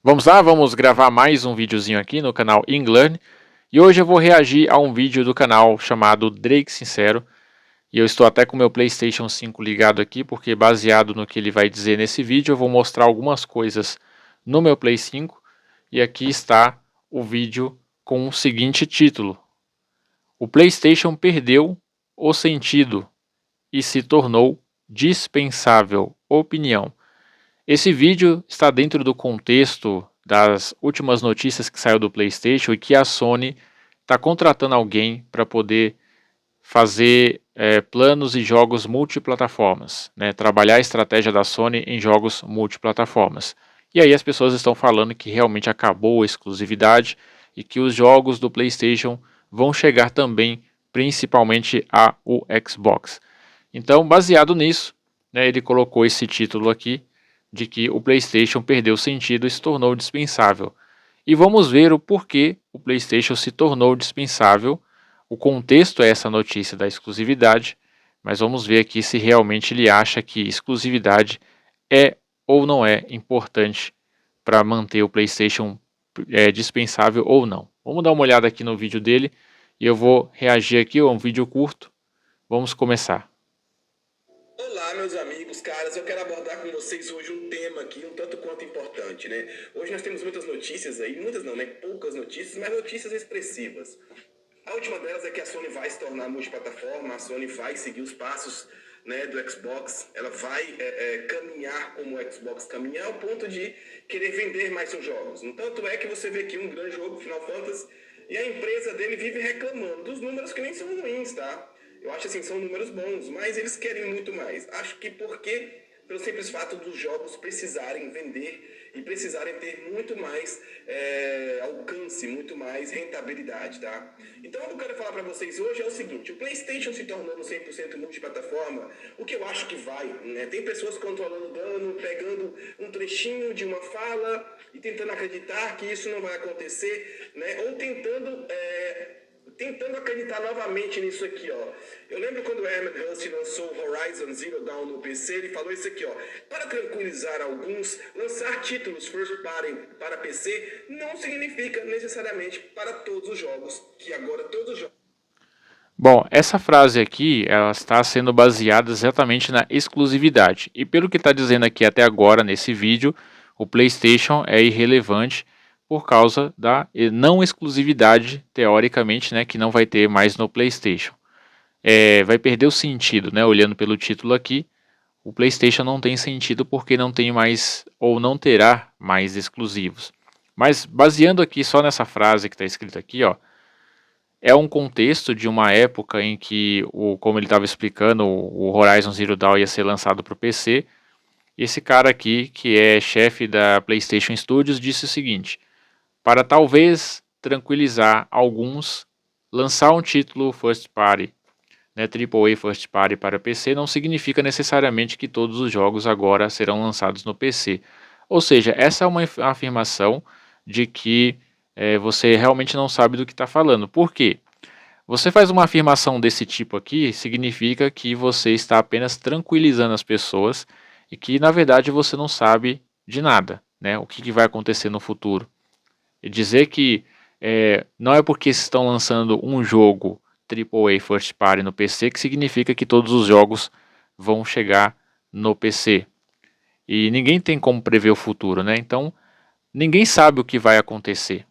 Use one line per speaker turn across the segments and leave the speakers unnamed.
Vamos lá, vamos gravar mais um videozinho aqui no canal Inglearn. E hoje eu vou reagir a um vídeo do canal chamado Drake Sincero. E eu estou até com o meu PlayStation 5 ligado aqui, porque baseado no que ele vai dizer nesse vídeo, eu vou mostrar algumas coisas no meu Play 5. E aqui está o vídeo com o seguinte título: O PlayStation perdeu o sentido e se tornou dispensável. Opinião. Esse vídeo está dentro do contexto das últimas notícias que saiu do PlayStation e que a Sony está contratando alguém para poder fazer planos e jogos multiplataformas, né? Trabalhar a estratégia da Sony em jogos multiplataformas. E aí as pessoas estão falando que realmente acabou a exclusividade e que os jogos do PlayStation vão chegar também, principalmente ao Xbox. Então, baseado nisso, né, ele colocou esse título aqui de que o PlayStation perdeu sentido e se tornou dispensável. E vamos ver o porquê o PlayStation se tornou dispensável. O contexto é essa notícia da exclusividade, mas vamos ver aqui se realmente ele acha que exclusividade é ou não é importante para manter o PlayStation dispensável ou não. Vamos dar uma olhada aqui no vídeo dele e eu vou reagir aqui, é um vídeo curto. Vamos começar.
Olá, meus amigos, caras, eu quero abordar com vocês hoje um tema aqui um tanto quanto importante, né? Hoje nós temos muitas notícias aí, muitas não, né? Poucas notícias, mas notícias expressivas. A última delas é que a Sony vai se tornar multiplataforma, a Sony vai seguir os passos, né, do Xbox, ela vai caminhar como o Xbox caminha ao ponto de querer vender mais seus jogos. No tanto é que você vê aqui um grande jogo, Final Fantasy, e a empresa dele vive reclamando dos números que nem são ruins, tá? Eu acho assim, são números bons, mas eles querem muito mais. Acho que porque, pelo simples fato dos jogos precisarem vender e precisarem ter muito mais alcance, muito mais rentabilidade, tá? Então, o que eu quero falar para vocês hoje é o seguinte: o PlayStation se tornando 100% multiplataforma, o que eu acho que vai, né? Tem pessoas controlando dano, pegando um trechinho de uma fala e tentando acreditar que isso não vai acontecer, né? Ou tentando acreditar novamente nisso aqui, ó. Eu lembro quando o Emmett Hust lançou Horizon Zero Dawn no PC, ele falou isso aqui, ó. Para tranquilizar alguns, lançar títulos first party para PC não significa necessariamente para todos os jogos, que agora todos os jogos.
Bom, essa frase aqui, ela está sendo baseada exatamente na exclusividade. E pelo que está dizendo aqui até agora nesse vídeo, o PlayStation é irrelevante por causa da não exclusividade, teoricamente, né, que não vai ter mais no PlayStation. Vai perder o sentido, né, olhando pelo título aqui, o PlayStation não tem sentido porque não tem mais, ou não terá mais exclusivos. Mas baseando aqui só nessa frase que está escrita aqui, ó, é um contexto de uma época em que, como ele estava explicando, o Horizon Zero Dawn ia ser lançado para o PC. E esse cara aqui, que é chefe da PlayStation Studios, disse o seguinte: para talvez tranquilizar alguns, lançar um título first party, né, AAA first party para PC, não significa necessariamente que todos os jogos agora serão lançados no PC. Ou seja, essa é uma afirmação de que você realmente não sabe do que está falando. Por quê? Você faz uma afirmação desse tipo aqui, significa que você está apenas tranquilizando as pessoas e que na verdade você não sabe de nada, né? O que vai acontecer no futuro. E dizer que não é porque estão lançando um jogo AAA First Party no PC que significa que todos os jogos vão chegar no PC. E ninguém tem como prever o futuro, né? Então ninguém sabe o que vai acontecer.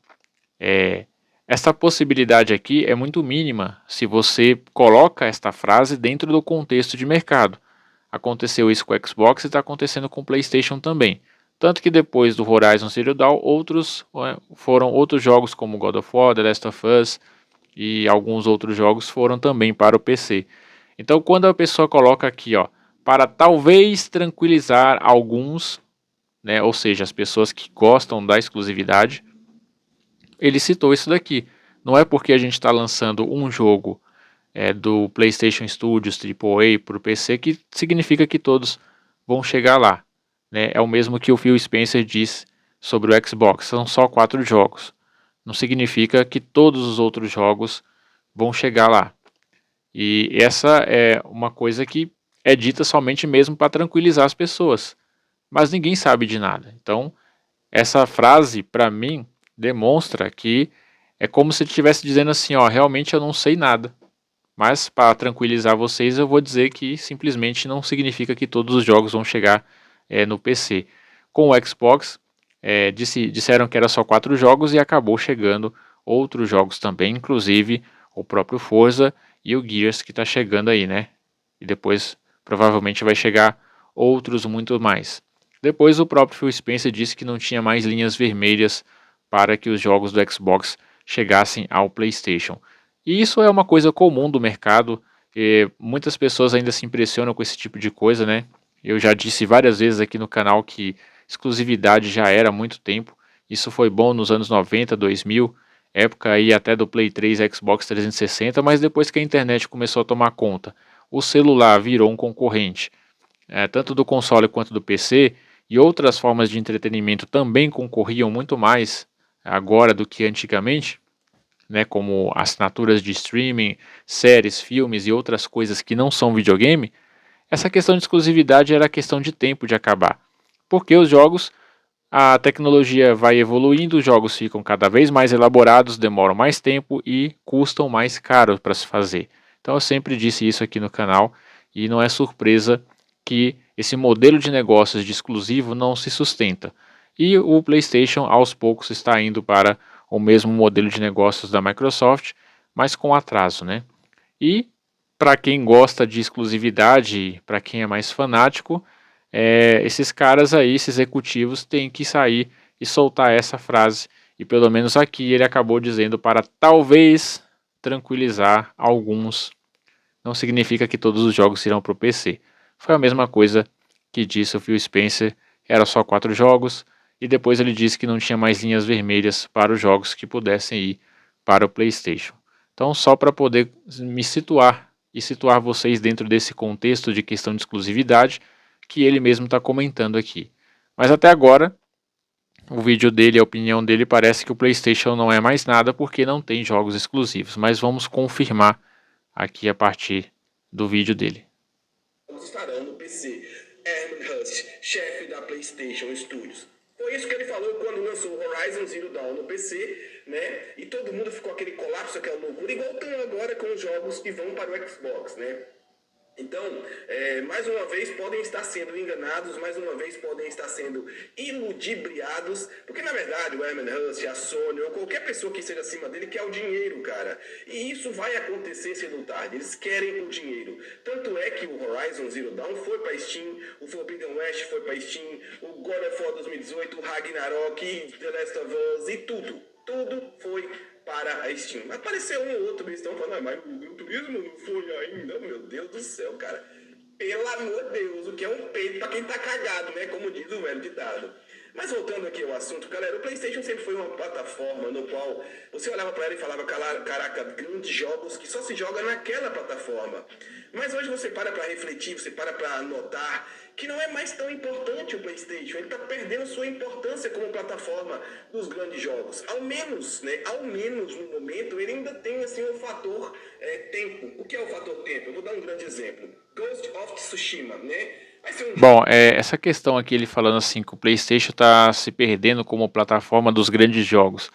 Essa possibilidade aqui é muito mínima se você coloca esta frase dentro do contexto de mercado. Aconteceu isso com o Xbox e está acontecendo com o PlayStation também. Tanto que depois do Horizon Zero Dawn, foram outros jogos como God of War, The Last of Us e alguns outros jogos foram também para o PC. Então quando a pessoa coloca aqui, ó, para talvez tranquilizar alguns, né, ou seja, as pessoas que gostam da exclusividade, ele citou isso daqui. Não é porque a gente está lançando um jogo do PlayStation Studios AAA para o PC que significa que todos vão chegar lá. Né? É o mesmo que o Phil Spencer diz sobre o Xbox. São só 4 jogos. Não significa que todos os outros jogos vão chegar lá. E essa é uma coisa que é dita somente mesmo para tranquilizar as pessoas. Mas ninguém sabe de nada. Então, essa frase, para mim, demonstra que é como se ele estivesse dizendo assim, ó, realmente eu não sei nada. Mas para tranquilizar vocês, eu vou dizer que simplesmente não significa que todos os jogos vão chegar no PC. Com o Xbox, disseram que era só 4 jogos e acabou chegando outros jogos também, inclusive o próprio Forza e o Gears que está chegando aí, né? E depois provavelmente vai chegar outros muito mais. Depois o próprio Phil Spencer disse que não tinha mais linhas vermelhas para que os jogos do Xbox chegassem ao PlayStation. E isso é uma coisa comum do mercado, e muitas pessoas ainda se impressionam com esse tipo de coisa, né? Eu já disse várias vezes aqui no canal que exclusividade já era há muito tempo. Isso foi bom nos anos 90, 2000, época aí até do Play 3 e Xbox 360, mas depois que a internet começou a tomar conta, o celular virou um concorrente, tanto do console quanto do PC, e outras formas de entretenimento também concorriam muito mais agora do que antigamente, né, como assinaturas de streaming, séries, filmes e outras coisas que não são videogame. Essa questão de exclusividade era questão de tempo de acabar, porque os jogos, a tecnologia vai evoluindo, os jogos ficam cada vez mais elaborados, demoram mais tempo e custam mais caro para se fazer. Então eu sempre disse isso aqui no canal e não é surpresa que esse modelo de negócios de exclusivo não se sustenta. E o PlayStation aos poucos está indo para o mesmo modelo de negócios da Microsoft, mas com atraso, né? E para quem gosta de exclusividade, para quem é mais fanático, esses caras aí, esses executivos, têm que sair e soltar essa frase. E pelo menos aqui ele acabou dizendo para talvez tranquilizar alguns. Não significa que todos os jogos irão para o PC. Foi a mesma coisa que disse o Phil Spencer, era só 4 jogos, e depois ele disse que não tinha mais linhas vermelhas para os jogos que pudessem ir para o PlayStation. Então, só para poder me situar e situar vocês dentro desse contexto de questão de exclusividade que ele mesmo está comentando aqui. Mas até agora, o vídeo dele, a opinião dele, parece que o PlayStation não é mais nada porque não tem jogos exclusivos. Mas vamos confirmar aqui a partir do vídeo dele.
Estarão no PC. Herman Hust, chefe da PlayStation Studios. Foi isso que ele falou quando lançou Horizon Zero Dawn no PC, né? E todo mundo ficou aquele colapso, aquela loucura, igual tem agora com os jogos que vão para o Xbox, né? Então, mais uma vez podem estar sendo enganados, mais uma vez podem estar sendo iludibriados, porque na verdade o Herman Hust, a Sony ou qualquer pessoa que esteja acima dele quer o dinheiro, cara. E isso vai acontecer cedo ou tarde, eles querem o dinheiro. Tanto é que o Horizon Zero Dawn foi para Steam, o Forbidden West foi para Steam, o God of War 2018, o Ragnarok, The Last of Us e tudo. Tudo foi para a Steam. Apareceu um ou outro, eles estão falando, mas o Gran Turismo não foi ainda, meu Deus do céu, cara. Pelo amor de Deus, o que é um peito para quem tá cagado, né? Como diz o velho ditado. Mas voltando aqui ao assunto, galera, o PlayStation sempre foi uma plataforma no qual você olhava para ela e falava, caraca, grandes jogos que só se joga naquela plataforma. Mas hoje você para refletir, você para notar que não é mais tão importante o PlayStation. Ele está perdendo sua importância como plataforma dos grandes jogos. Ao menos, né? Ao menos no momento, ele ainda tem assim um fator tempo. O que é o fator tempo? Eu vou dar um grande exemplo. Ghost of Tsushima, né?
Bom, essa questão aqui, ele falando assim que o PlayStation está se perdendo como plataforma dos grandes jogos.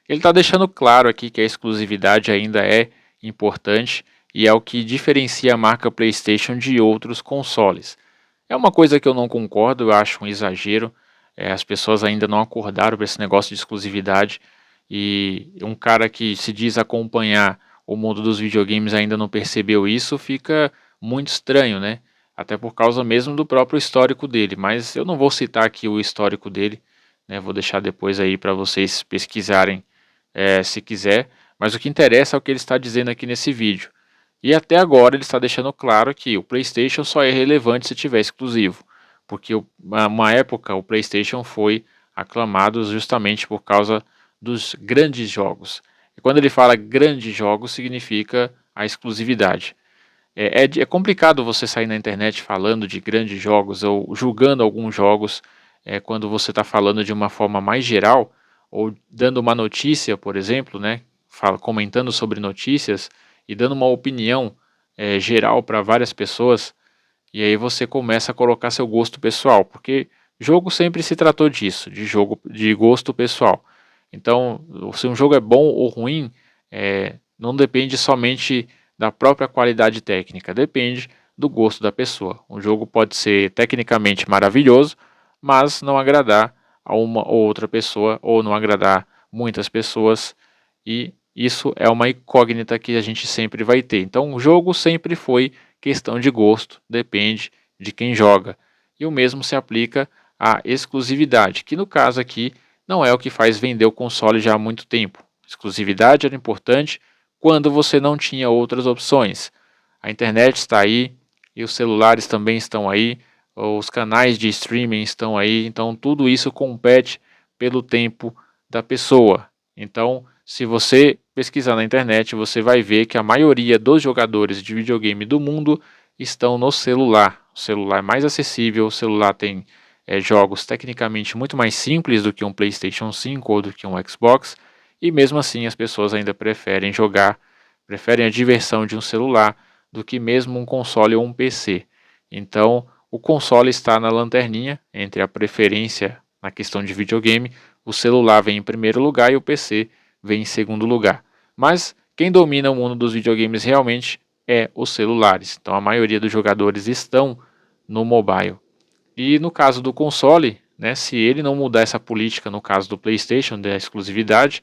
Ele está deixando claro aqui que a exclusividade ainda é importante e é o que diferencia a marca PlayStation de outros consoles. É uma coisa que eu não concordo, eu acho um exagero. As pessoas ainda não acordaram para esse negócio de exclusividade e um cara que se diz acompanhar o mundo dos videogames ainda não percebeu isso, fica muito estranho, né? Até por causa mesmo do próprio histórico dele, mas eu não vou citar aqui o histórico dele, né? Vou deixar depois aí para vocês pesquisarem se quiser, mas o que interessa é o que ele está dizendo aqui nesse vídeo. E até agora ele está deixando claro que o PlayStation só é relevante se tiver exclusivo, porque uma época o PlayStation foi aclamado justamente por causa dos grandes jogos. E quando ele fala grandes jogos, significa a exclusividade. É complicado você sair na internet falando de grandes jogos ou julgando alguns jogos quando você está falando de uma forma mais geral ou dando uma notícia, por exemplo, né, comentando sobre notícias e dando uma opinião geral para várias pessoas, e aí você começa a colocar seu gosto pessoal, porque Jogo sempre se tratou disso, de jogo de gosto pessoal. Então, se um jogo é bom ou ruim, não depende somente da própria qualidade técnica, depende do gosto da pessoa. Um jogo pode ser tecnicamente maravilhoso, mas não agradar a uma ou outra pessoa, ou não agradar muitas pessoas, e isso é uma incógnita que a gente sempre vai ter. Então, o jogo sempre foi questão de gosto, depende de quem joga. E o mesmo se aplica à exclusividade, que no caso aqui não é o que faz vender o console já há muito tempo. Exclusividade era importante quando você não tinha outras opções. A internet está aí e os celulares também estão aí, os canais de streaming estão aí, então tudo isso compete pelo tempo da pessoa. Então, se você pesquisar na internet, você vai ver que a maioria dos jogadores de videogame do mundo estão no celular. O celular é mais acessível, o celular tem jogos tecnicamente muito mais simples do que um PlayStation 5 ou do que um Xbox, e mesmo assim as pessoas ainda preferem jogar, preferem a diversão de um celular do que mesmo um console ou um PC. Então, o console está na lanterninha entre a preferência na questão de videogame, o celular vem em primeiro lugar e o PC vem em segundo lugar. Mas quem domina o mundo dos videogames realmente é os celulares. Então a maioria dos jogadores estão no mobile. E no caso do console, né, se ele não mudar essa política, no caso do PlayStation, da exclusividade,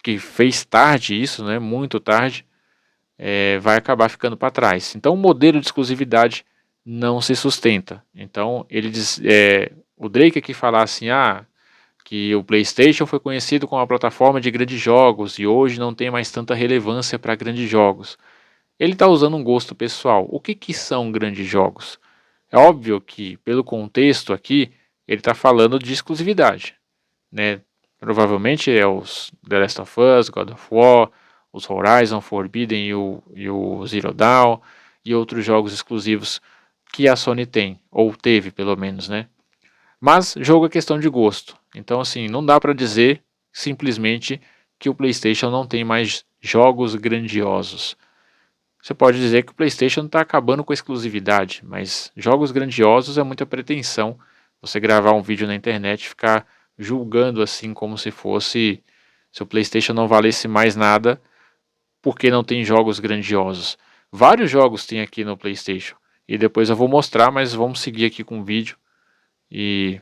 que fez tarde isso, né, muito tarde, vai acabar ficando para trás. Então o modelo de exclusividade não se sustenta. Então ele diz, o Drake aqui falar assim, que o PlayStation foi conhecido como uma plataforma de grandes jogos e hoje não tem mais tanta relevância para grandes jogos. Ele está usando um gosto pessoal. O que são grandes jogos? É óbvio que, pelo contexto aqui, ele está falando de exclusividade, né? Provavelmente é os The Last of Us, God of War, os Horizon Forbidden e o Zero Dawn e outros jogos exclusivos que a Sony tem, ou teve pelo menos, né? Mas jogo é questão de gosto. Então, assim, não dá para dizer simplesmente que o PlayStation não tem mais jogos grandiosos. Você pode dizer que o PlayStation está acabando com a exclusividade, mas jogos grandiosos é muita pretensão. Você gravar um vídeo na internet e ficar julgando assim como se fosse se o PlayStation não valesse mais nada porque não tem jogos grandiosos. Vários jogos tem aqui no PlayStation e depois eu vou mostrar, mas vamos seguir aqui com o vídeo e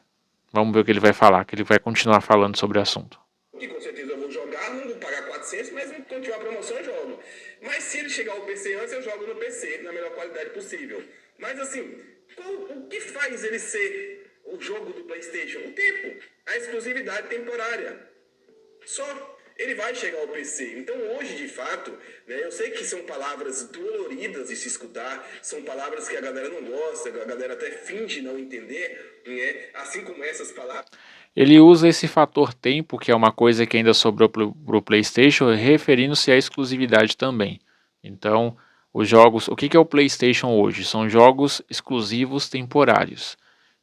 vamos ver o que ele vai falar, que ele vai continuar falando sobre o assunto.
Que com certeza eu vou jogar, não vou pagar 400, mas se continuar a promoção eu jogo. Mas se ele chegar ao PC antes, eu jogo no PC, na melhor qualidade possível. Mas assim, o que faz ele ser o jogo do PlayStation? O tempo, a exclusividade temporária. Só. Ele vai chegar ao PC. Então hoje, de fato, né, eu sei que são palavras doloridas de se escutar, são palavras que a galera não gosta, a galera até finge não entender, né, assim como essas palavras.
Ele usa esse fator tempo, que é uma coisa que ainda sobrou para o PlayStation, referindo-se à exclusividade também. Então, os jogos, o que é o PlayStation hoje? São jogos exclusivos temporários.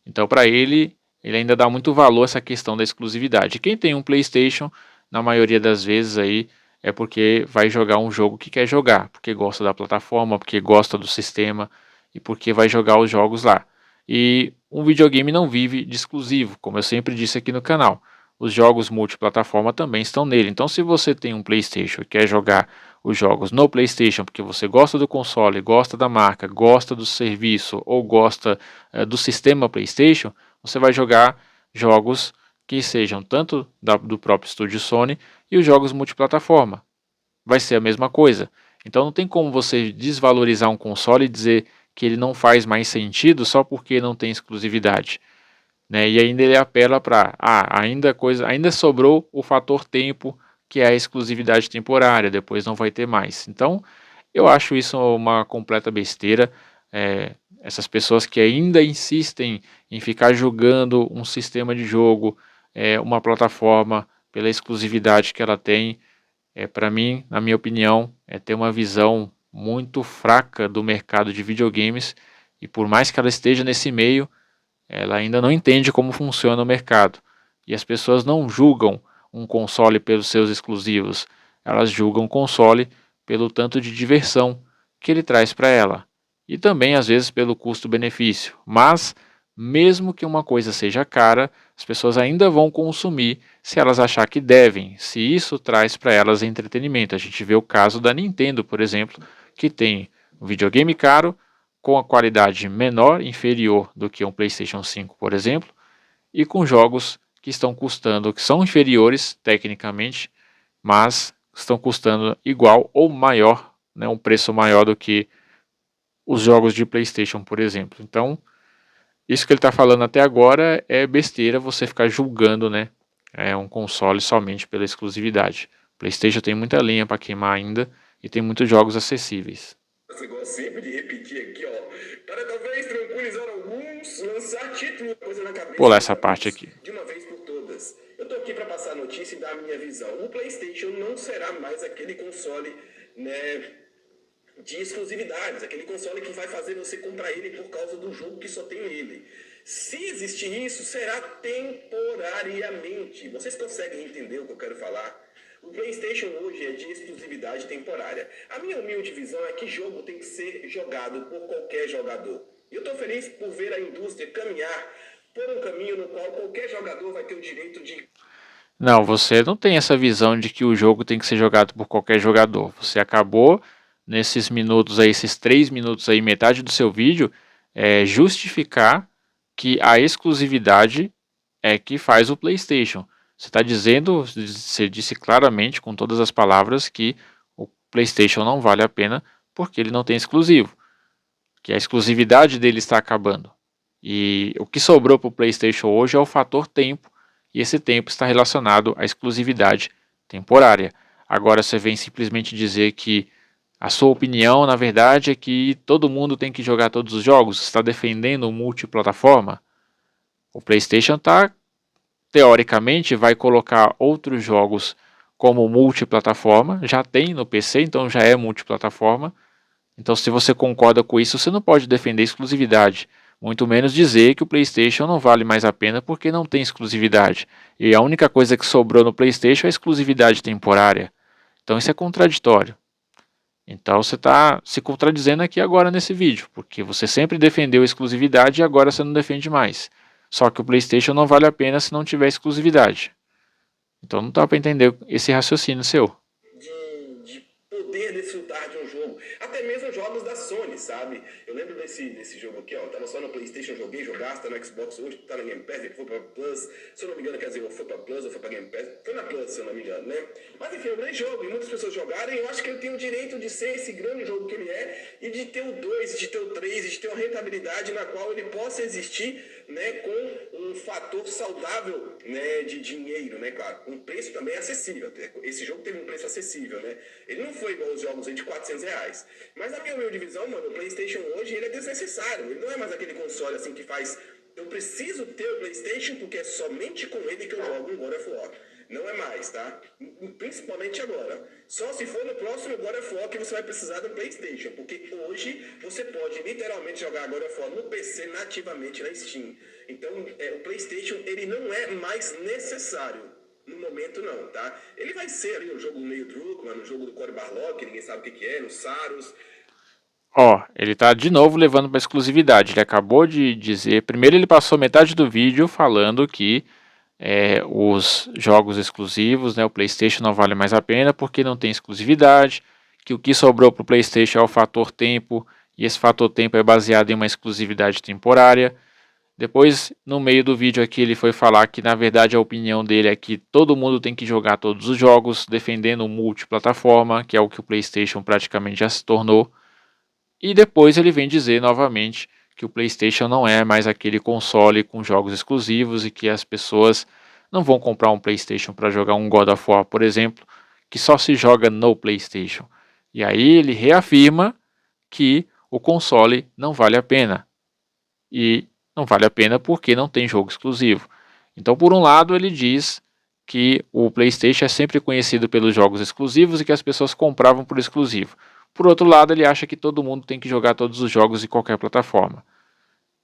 Então, para ele ainda dá muito valor a essa questão da exclusividade. Quem tem um PlayStation, na maioria das vezes aí, é porque vai jogar um jogo que quer jogar, porque gosta da plataforma, porque gosta do sistema e porque vai jogar os jogos lá. E um videogame não vive de exclusivo, como eu sempre disse aqui no canal. Os jogos multiplataforma também estão nele. Então, se você tem um PlayStation e quer jogar os jogos no PlayStation porque você gosta do console, gosta da marca, gosta do serviço ou gosta do sistema PlayStation, você vai jogar jogos que sejam tanto do próprio estúdio Sony e os jogos multiplataforma. Vai ser a mesma coisa. Então não tem como você desvalorizar um console e dizer que ele não faz mais sentido só porque não tem exclusividade. Né? E ainda ele apela para, ainda sobrou o fator tempo, que é a exclusividade temporária, depois não vai ter mais. Então eu acho isso uma completa besteira. Essas pessoas que ainda insistem em ficar jogando um sistema de jogo, uma plataforma, pela exclusividade que ela tem, para mim, na minha opinião, é ter uma visão muito fraca do mercado de videogames e por mais que ela esteja nesse meio, ela ainda não entende como funciona o mercado. E as pessoas não julgam um console pelos seus exclusivos, elas julgam o console pelo tanto de diversão que ele traz para ela. E também, às vezes, pelo custo-benefício. Mas, mesmo que uma coisa seja cara, as pessoas ainda vão consumir se elas achar que devem, se isso traz para elas entretenimento. A gente vê o caso da Nintendo, por exemplo, que tem um videogame caro com a qualidade menor, inferior do que um PlayStation 5, por exemplo, e com jogos que estão custando, que são inferiores tecnicamente, mas estão custando igual ou maior, né, um preço maior do que os jogos de PlayStation, por exemplo. Então, isso que ele está falando até agora é besteira você ficar julgando, né, um console somente pela exclusividade. PlayStation tem muita linha para queimar ainda e tem muitos jogos acessíveis.
Você gosta sempre de repetir aqui, ó, para talvez tranquilizar alguns, lançar título, coisa na cabeça
Pular
dos
essa parte
amigos,
aqui.
de uma vez por todas. Eu tô aqui para passar a notícia e dar a minha visão. O PlayStation não será mais aquele console, né, de exclusividades, aquele console que vai fazer você comprar ele por causa do jogo que só tem ele. Se existir isso, será temporariamente. Vocês conseguem entender o que eu quero falar? O PlayStation hoje é de exclusividade temporária. A minha humilde visão é que jogo tem que ser jogado por qualquer jogador. E eu estou feliz por ver a indústria caminhar por um caminho no qual qualquer jogador vai ter o direito de...
Não, você não tem essa visão de que o jogo tem que ser jogado por qualquer jogador. Você acabou nesses minutos aí, esses 3 minutos aí, metade do seu vídeo, justificar que a exclusividade é que faz o PlayStation. Você está dizendo, você disse claramente com todas as palavras que o PlayStation não vale a pena porque ele não tem exclusivo, que a exclusividade dele está acabando. E o que sobrou para o PlayStation hoje é o fator tempo, e esse tempo está relacionado à exclusividade temporária. Agora você vem simplesmente dizer que a sua opinião, na verdade, é que todo mundo tem que jogar todos os jogos. Você está defendendo o multiplataforma? O PlayStation está, teoricamente, vai colocar outros jogos como multiplataforma. Já tem no PC, então já é multiplataforma. Então, se você concorda com isso, você não pode defender exclusividade. Muito menos dizer que o PlayStation não vale mais a pena porque não tem exclusividade. E a única coisa que sobrou no PlayStation é a exclusividade temporária. Então, isso é contraditório. Então, você está se contradizendo aqui agora nesse vídeo, porque você sempre defendeu a exclusividade e agora você não defende mais. Só que o PlayStation não vale a pena se não tiver exclusividade. Então, não dá para entender esse raciocínio seu.
de poder desfrutar de um jogo. Até mesmo jogos da Sony, sabe? Eu lembro desse jogo aqui, ó. Tava só no PlayStation, jogasse, tá no Xbox hoje, tá na Game Pass, ele foi pra Plus. Se eu não me engano, quer dizer, ou foi pra Plus ou foi pra Game Pass. Foi na Plus, se eu não me engano, né? Mas enfim, é um grande jogo e muitas pessoas jogaram. E eu acho que ele tem o direito de ser esse grande jogo que ele é e de ter o 2, de ter o 3, de ter uma rentabilidade na qual ele possa existir, né, com um fator saudável, né, de dinheiro, né, claro. Um preço também acessível. Esse jogo teve um preço acessível, né? Ele não foi igual os jogos aí de R$ 400. Mas na minha humilde visão, mano, o PlayStation hoje ele é desnecessário. Ele não é mais aquele console assim que faz... Eu preciso ter o PlayStation porque é somente com ele que eu jogo um God of War. Não é mais, tá? Principalmente agora. Só se for no próximo God of War que você vai precisar do PlayStation. Porque hoje você pode literalmente jogar God of War no PC nativamente na Steam. Então, o PlayStation ele não é mais necessário. No momento não, tá? Ele vai ser ali um jogo meio Druckmann, um jogo do Cory Barlog, que ninguém sabe o que é, no Saros.
Ó, ele tá de novo levando para exclusividade. Ele acabou de dizer. Primeiro, ele passou metade do vídeo falando que os jogos exclusivos, né, o PlayStation não vale mais a pena porque não tem exclusividade. Que o que sobrou para o PlayStation é o fator tempo. E esse fator tempo é baseado em uma exclusividade temporária. Depois, no meio do vídeo aqui, ele foi falar que na verdade a opinião dele é que todo mundo tem que jogar todos os jogos, defendendo o multiplataforma, que é o que o PlayStation praticamente já se tornou. E depois ele vem dizer novamente que o PlayStation não é mais aquele console com jogos exclusivos e que as pessoas não vão comprar um PlayStation para jogar um God of War, por exemplo, que só se joga no PlayStation. E aí ele reafirma que o console não vale a pena. E não vale a pena porque não tem jogo exclusivo. Então, por um lado, ele diz que o PlayStation é sempre conhecido pelos jogos exclusivos e que as pessoas compravam por exclusivo. Por outro lado, ele acha que todo mundo tem que jogar todos os jogos em qualquer plataforma.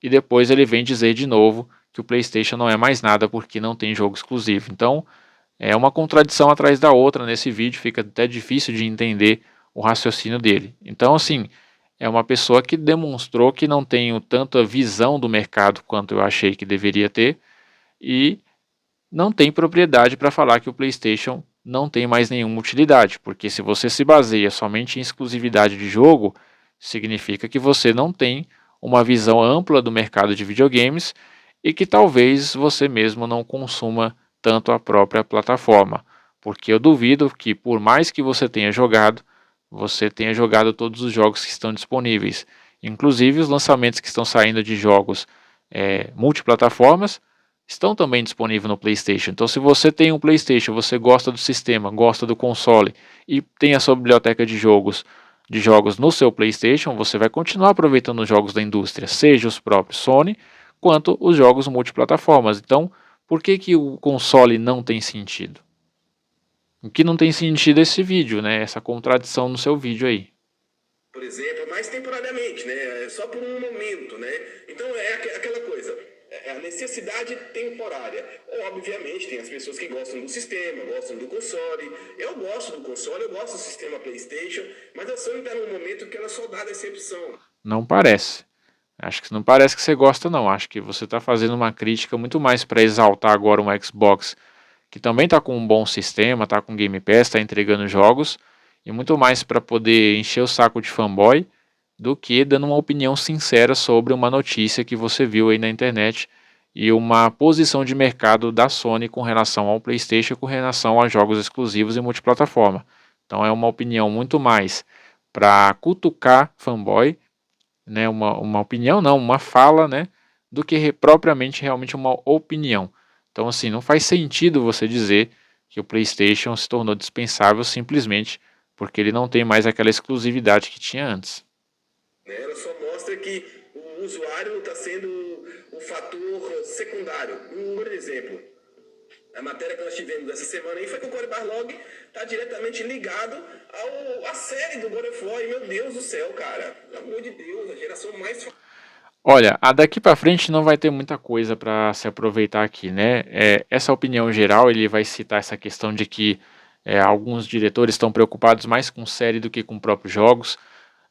E depois ele vem dizer de novo que o PlayStation não é mais nada porque não tem jogo exclusivo. Então, é uma contradição atrás da outra nesse vídeo, fica até difícil de entender o raciocínio dele. Então, assim, é uma pessoa que demonstrou que não tem tanta visão do mercado quanto eu achei que deveria ter e não tem propriedade para falar que o PlayStation não tem mais nenhuma utilidade, porque se você se baseia somente em exclusividade de jogo, significa que você não tem uma visão ampla do mercado de videogames e que talvez você mesmo não consuma tanto a própria plataforma, porque eu duvido que por mais que você tenha jogado todos os jogos que estão disponíveis, inclusive os lançamentos que estão saindo de jogos multiplataformas estão também disponíveis no PlayStation. Então, se você tem um PlayStation, você gosta do sistema, gosta do console e tem a sua biblioteca de jogos no seu PlayStation, você vai continuar aproveitando os jogos da indústria, seja os próprios Sony, quanto os jogos multiplataformas. Então, por que que o console não tem sentido? O que não tem sentido é esse vídeo, né? Essa contradição no seu vídeo aí.
Por exemplo, mas temporariamente, né? Só por um momento, né? Então é aquela coisa, é a necessidade temporária. Obviamente tem as pessoas que gostam do sistema, gostam do console. Eu gosto do console, eu gosto do sistema PlayStation, mas a Sony está num momento que ela só dá decepção.
Não parece. Acho que não parece que você gosta, não. Acho que você está fazendo uma crítica muito mais para exaltar agora um Xbox que também está com um bom sistema, está com Game Pass, está entregando jogos, e muito mais para poder encher o saco de fanboy do que dando uma opinião sincera sobre uma notícia que você viu aí na internet e uma posição de mercado da Sony com relação ao PlayStation, com relação a jogos exclusivos e multiplataforma. Então é uma opinião muito mais para cutucar fanboy, né, uma opinião não, uma fala, né, do que propriamente realmente uma opinião. Então assim, não faz sentido você dizer que o PlayStation se tornou dispensável simplesmente porque ele não tem mais aquela exclusividade que tinha antes.
Ela só mostra que o usuário está sendo um fator secundário. Por exemplo, a matéria que nós tivemos essa semana aí foi que o Cory Barlog está diretamente ligado à série do God of War. E, meu Deus do céu, cara. Pelo amor de Deus, a geração mais...
Olha, a daqui para frente não vai ter muita coisa para se aproveitar aqui, né? Essa opinião geral, ele vai citar essa questão de que alguns diretores estão preocupados mais com série do que com próprios jogos.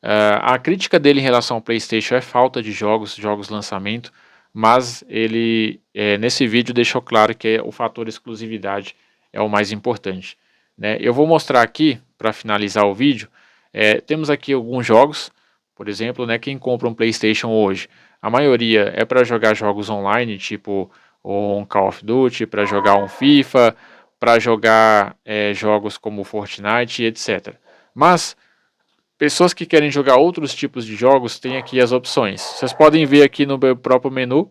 A crítica dele em relação ao PlayStation é falta de jogos lançamento, mas ele nesse vídeo deixou claro que o fator exclusividade é o mais importante, né? Eu vou mostrar aqui, para finalizar o vídeo, temos aqui alguns jogos, por exemplo, né, quem compra um PlayStation hoje, a maioria é para jogar jogos online, tipo um Call of Duty, para jogar um FIFA, para jogar jogos como Fortnite, etc. Mas pessoas que querem jogar outros tipos de jogos têm aqui as opções. Vocês podem ver aqui no meu próprio menu.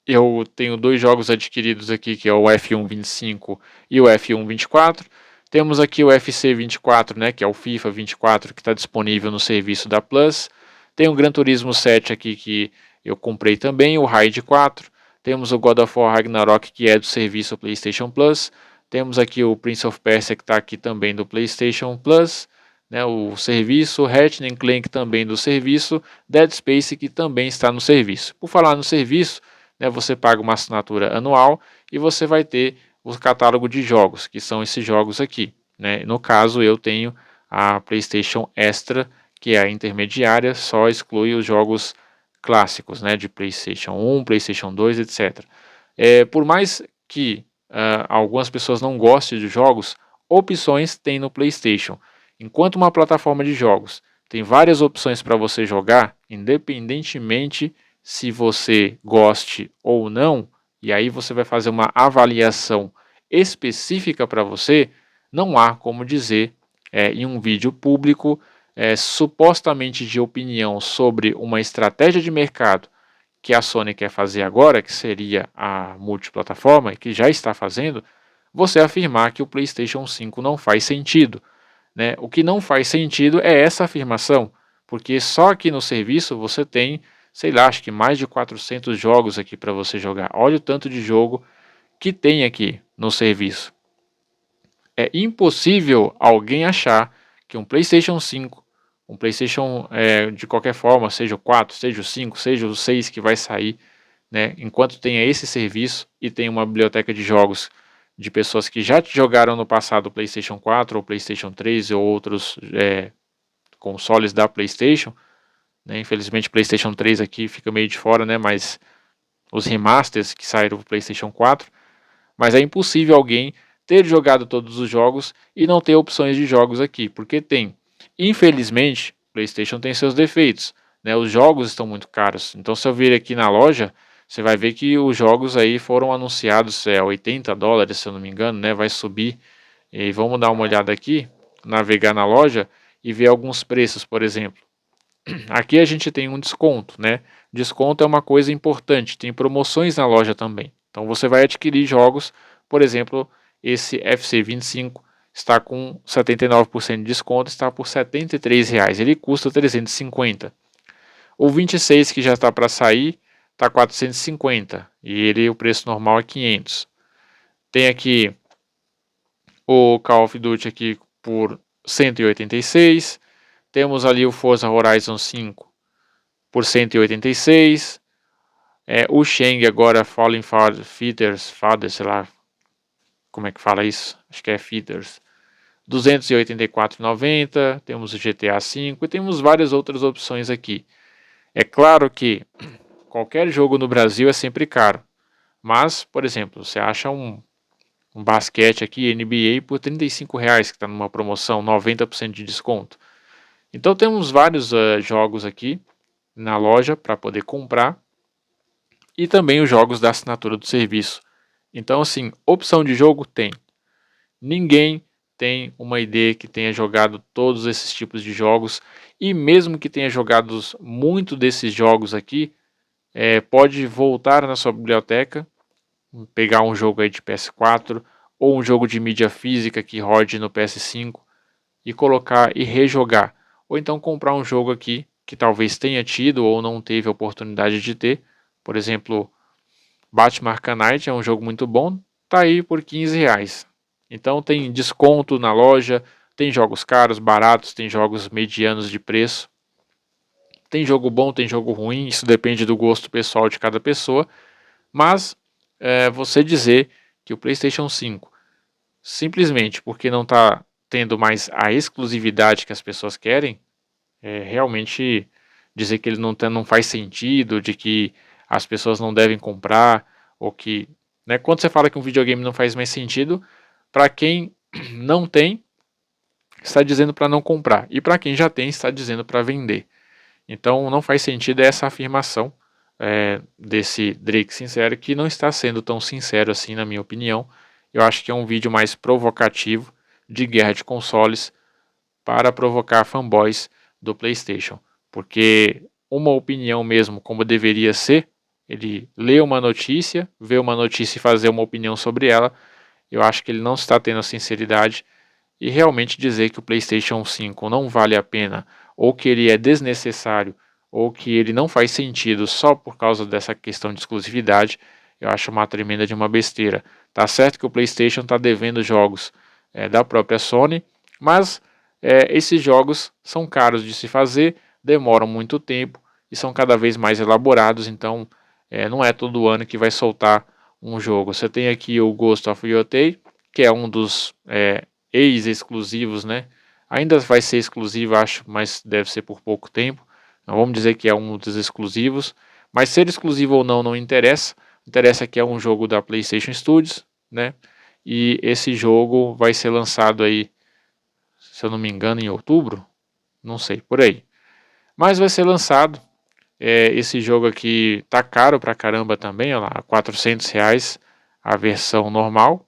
Eu tenho dois jogos adquiridos aqui, que é o F1 25 e o F1 24. Temos aqui o FC 24, né, que é o FIFA 24, que está disponível no serviço da Plus. Tem o Gran Turismo 7 aqui, que eu comprei também, o Raid 4. Temos o God of War Ragnarok, que é do serviço PlayStation Plus. Temos aqui o Prince of Persia, que está aqui também do PlayStation Plus, né, o serviço, Ratchet & Clank também do serviço, Dead Space, que também está no serviço. Por falar no serviço, né, você paga uma assinatura anual e você vai ter o catálogo de jogos, que são esses jogos aqui, né? No caso, eu tenho a PlayStation Extra, que é a intermediária, só exclui os jogos clássicos, né, de PlayStation 1, PlayStation 2, etc. Por mais que algumas pessoas não gostem de jogos, opções tem no PlayStation. Enquanto uma plataforma de jogos tem várias opções para você jogar, independentemente se você goste ou não, e aí você vai fazer uma avaliação específica para você, não há como dizer em um vídeo público supostamente de opinião sobre uma estratégia de mercado que a Sony quer fazer agora, que seria a multiplataforma, e que já está fazendo, você afirmar que o PlayStation 5 não faz sentido, né? O que não faz sentido é essa afirmação, porque só aqui no serviço você tem, sei lá, acho que mais de 400 jogos aqui para você jogar. Olha o tanto de jogo que tem aqui no serviço. É impossível alguém achar que um PlayStation 5, um PlayStation de qualquer forma, seja o 4, seja o 5, seja o 6 que vai sair, né, enquanto tenha esse serviço e tem uma biblioteca de jogos de pessoas que já jogaram no passado o PlayStation 4 ou PlayStation 3 ou outros consoles da PlayStation, né? Infelizmente o PlayStation 3 aqui fica meio de fora, né? Mas os remasters que saíram para o PlayStation 4. Mas é impossível alguém ter jogado todos os jogos e não ter opções de jogos aqui, porque tem. Infelizmente, o PlayStation tem seus defeitos, né? Os jogos estão muito caros. Então, se eu vir aqui na loja, você vai ver que os jogos aí foram anunciados $80, se eu não me engano, né? Vai subir. E vamos dar uma olhada aqui, navegar na loja e ver alguns preços, por exemplo. Aqui a gente tem um desconto, né? Desconto é uma coisa importante, tem promoções na loja também. Então você vai adquirir jogos, por exemplo, esse FC 25 está com 79% de desconto, está por R$ 73, ele custa 350. O 26 que já está para sair está 450 e ele o preço normal é 500. Tem aqui o Call of Duty aqui por 186. Temos ali o Forza Horizon 5 por 186. O Shang agora Fallen Fathers, sei lá como é que fala isso, acho que é Feeders, 284,90. Temos o GTA V e temos várias outras opções aqui. É claro que qualquer jogo no Brasil é sempre caro, mas, por exemplo, você acha um basquete aqui, NBA, por R$ 35, que está numa promoção, 90% de desconto. Então temos vários jogos aqui na loja para poder comprar e também os jogos da assinatura do serviço. Então, assim, opção de jogo tem. Ninguém tem uma ideia que tenha jogado todos esses tipos de jogos e mesmo que tenha jogado muito desses jogos aqui, pode voltar na sua biblioteca, pegar um jogo aí de PS4 ou um jogo de mídia física que rode no PS5 e colocar e rejogar. Ou então comprar um jogo aqui que talvez tenha tido ou não teve a oportunidade de ter. Por exemplo, Batman Arkham Knight é um jogo muito bom, tá aí por R$ 15. Então tem desconto na loja, tem jogos caros, baratos, tem jogos medianos de preço. Tem jogo bom, tem jogo ruim, isso depende do gosto pessoal de cada pessoa. Mas você dizer que o PlayStation 5, simplesmente porque não está tendo mais a exclusividade que as pessoas querem, realmente dizer que ele não faz sentido, de que as pessoas não devem comprar, ou que, né, quando você fala que um videogame não faz mais sentido, para quem não tem, está dizendo para não comprar, e para quem já tem, está dizendo para vender. Então não faz sentido essa afirmação desse Drake sincero, que não está sendo tão sincero assim, na minha opinião. Eu acho que é um vídeo mais provocativo de guerra de consoles para provocar fanboys do PlayStation, porque uma opinião mesmo como deveria ser, ele lê uma notícia, vê uma notícia e fazer uma opinião sobre ela. Eu acho que ele não está tendo a sinceridade e realmente dizer que o PlayStation 5 não vale a pena, ou que ele é desnecessário, ou que ele não faz sentido só por causa dessa questão de exclusividade, eu acho uma tremenda de uma besteira. Tá certo que o PlayStation está devendo jogos da própria Sony, mas esses jogos são caros de se fazer, demoram muito tempo e são cada vez mais elaborados, então não é todo ano que vai soltar um jogo. Você tem aqui o Ghost of Yotei, que é um dos ex-exclusivos, né? Ainda vai ser exclusivo, acho, mas deve ser por pouco tempo. Não vamos dizer que é um dos exclusivos, mas ser exclusivo ou não não interessa. Interessa que é um jogo da PlayStation Studios, né? E esse jogo vai ser lançado aí, se eu não me engano, em outubro, não sei, por aí. Mas vai ser lançado. Esse jogo aqui tá caro pra caramba também, ó lá, R$ 400 a versão normal.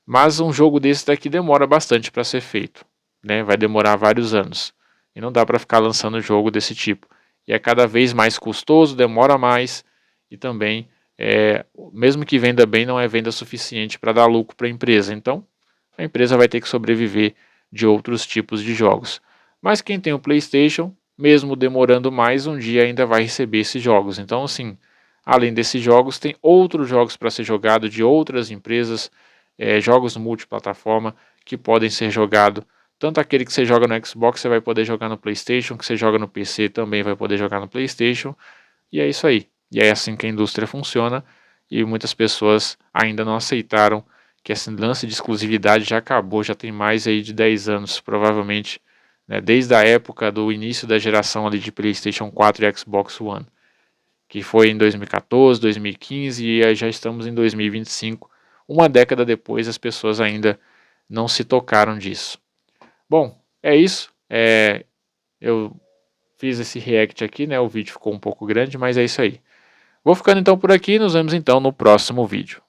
Mas um jogo desse daqui demora bastante para ser feito, né? Vai demorar vários anos. E não dá para ficar lançando jogo desse tipo. E é cada vez mais custoso, demora mais e também, mesmo que venda bem, não é venda suficiente para dar lucro para a empresa. Então, a empresa vai ter que sobreviver de outros tipos de jogos. Mas quem tem o PlayStation, mesmo demorando mais, um dia ainda vai receber esses jogos. Então, assim, além desses jogos, tem outros jogos para ser jogado de outras empresas, jogos multiplataforma que podem ser jogados. Tanto aquele que você joga no Xbox, você vai poder jogar no PlayStation, que você joga no PC também vai poder jogar no PlayStation. E é isso aí. E é assim que a indústria funciona. E muitas pessoas ainda não aceitaram que esse lance de exclusividade já acabou, já tem mais aí de 10 anos, provavelmente né, desde a época do início da geração ali de PlayStation 4 e Xbox One, que foi em 2014, 2015 e aí já estamos em 2025. Uma década depois as pessoas ainda não se tocaram disso. Bom, é isso. Eu fiz esse react aqui, né? O vídeo ficou um pouco grande, mas é isso aí. Vou ficando então por aqui, nos vemos então no próximo vídeo.